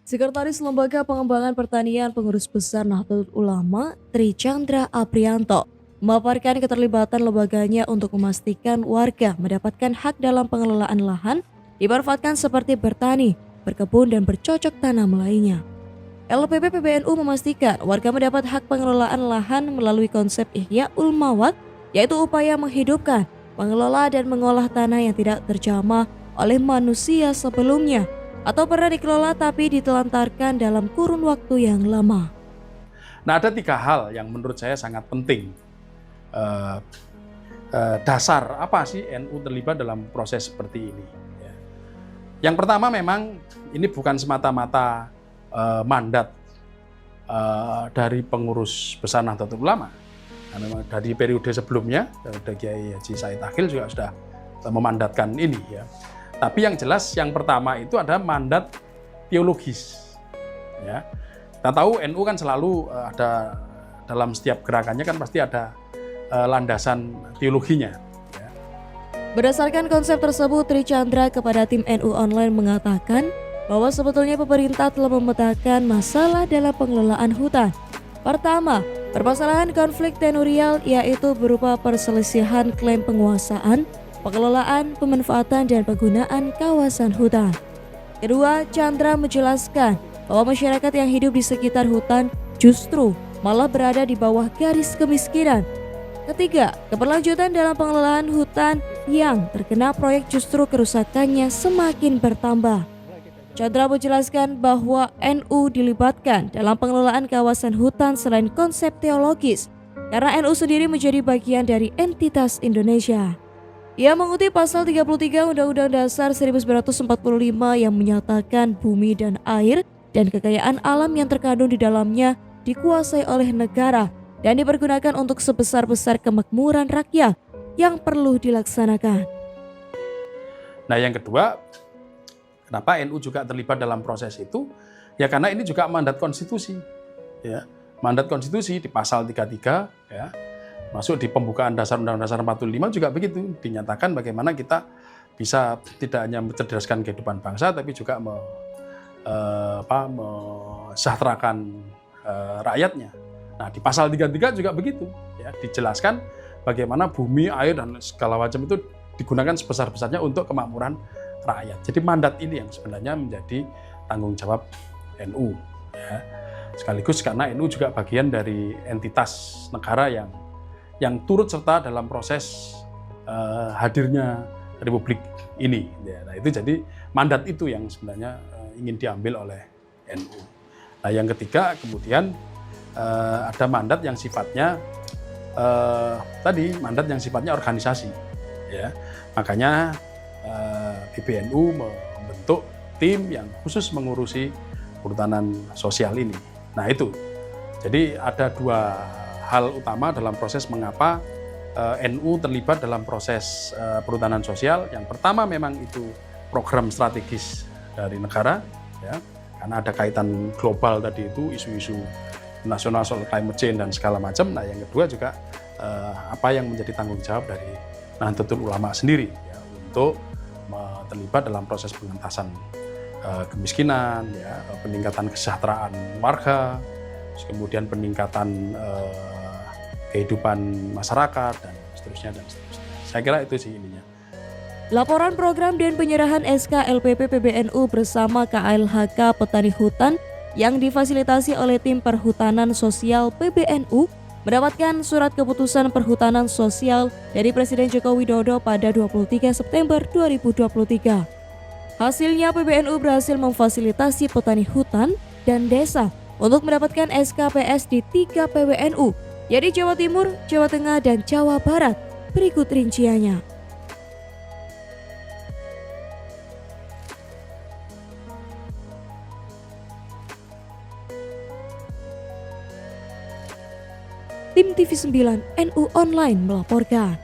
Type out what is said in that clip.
Sekretaris Lembaga Pengembangan Pertanian Pengurus Besar Nahdlatul Ulama, Tri Chandra Aprianto, memaparkan keterlibatan lembaganya untuk memastikan warga mendapatkan hak dalam pengelolaan lahan dimanfaatkan seperti bertani, berkebun, dan bercocok tanam lainnya. LPP PBNU memastikan warga mendapat hak pengelolaan lahan melalui konsep Ihya Mawat, yaitu upaya menghidupkan, mengelola, dan mengolah tanah yang tidak terjamah oleh manusia sebelumnya atau pernah dikelola tapi ditelantarkan dalam kurun waktu yang lama. Nah, ada 3 hal yang menurut saya sangat penting. Dasar apa sih NU terlibat dalam proses seperti ini? Yang pertama, memang ini bukan semata-mata mandat dari pengurus besar Nahdlatul Ulama. Nah, memang dari periode sebelumnya, dari Kiai Haji Said Akhil juga sudah memandatkan ini, ya. Tapi yang jelas, yang pertama itu ada mandat teologis. Ya. Kita tahu NU kan selalu ada dalam setiap gerakannya kan pasti ada landasan teologinya. Ya. Berdasarkan konsep tersebut, Tri Chandra kepada tim NU Online mengatakan bahwa sebetulnya pemerintah telah memetakan masalah dalam pengelolaan hutan. Pertama, permasalahan konflik tenurial yaitu berupa perselisihan klaim penguasaan, pengelolaan, pemanfaatan, dan penggunaan kawasan hutan. Kedua, Chandra menjelaskan bahwa masyarakat yang hidup di sekitar hutan justru malah berada di bawah garis kemiskinan. Ketiga, keberlanjutan dalam pengelolaan hutan yang terkena proyek justru kerusakannya semakin bertambah. Chandra menjelaskan bahwa NU dilibatkan dalam pengelolaan kawasan hutan selain konsep teologis, karena NU sendiri menjadi bagian dari entitas Indonesia. Ia mengutip pasal 33 Undang-Undang Dasar 1945 yang menyatakan bumi dan air dan kekayaan alam yang terkandung di dalamnya dikuasai oleh negara dan dipergunakan untuk sebesar-besar kemakmuran rakyat yang perlu dilaksanakan. Nah, yang kedua, kenapa NU juga terlibat dalam proses itu? Ya karena ini juga mandat konstitusi. Ya. Mandat konstitusi di pasal 33, ya. Masuk di pembukaan dasar Undang-Undang Dasar 45 juga begitu, dinyatakan bagaimana kita bisa tidak hanya mencerdaskan kehidupan bangsa, tapi juga mesejahterakan rakyatnya. Nah, di pasal 33 juga begitu, ya, dijelaskan bagaimana bumi, air, dan segala macam itu digunakan sebesar-besarnya untuk kemakmuran rakyat. Jadi mandat ini yang sebenarnya menjadi tanggung jawab NU. Ya. Sekaligus karena NU juga bagian dari entitas negara yang turut serta dalam proses hadirnya Republik ini. Ya, nah itu jadi mandat itu yang sebenarnya ingin diambil oleh NU. Nah yang ketiga kemudian ada mandat yang sifatnya mandat yang sifatnya organisasi. Ya, makanya PBNU membentuk tim yang khusus mengurusi perhutanan sosial ini. Nah itu, jadi ada 2 hal utama dalam proses mengapa NU terlibat dalam proses perhutanan sosial. Yang pertama memang itu program strategis dari negara, ya, karena ada kaitan global tadi itu isu-isu nasional soal climate change dan segala macam. Nah yang kedua juga apa yang menjadi tanggung jawab dari Nahdlatul Ulama sendiri, ya, untuk terlibat dalam proses pengentasan kemiskinan, ya, peningkatan kesejahteraan warga, kemudian peningkatan kehidupan masyarakat dan seterusnya dan seterusnya. Saya kira itu sih ininya. Laporan program dan penyerahan SK LPP PBNU bersama KLHK Petani Hutan yang difasilitasi oleh tim Perhutanan Sosial PBNU mendapatkan surat keputusan perhutanan sosial dari Presiden Joko Widodo pada 23 September 2023. Hasilnya PBNU berhasil memfasilitasi petani hutan dan desa untuk mendapatkan SKPS di 3 PBNU, yaitu Jawa Timur, Jawa Tengah, dan Jawa Barat. Berikut rinciannya. Tim TV9 NU Online melaporkan.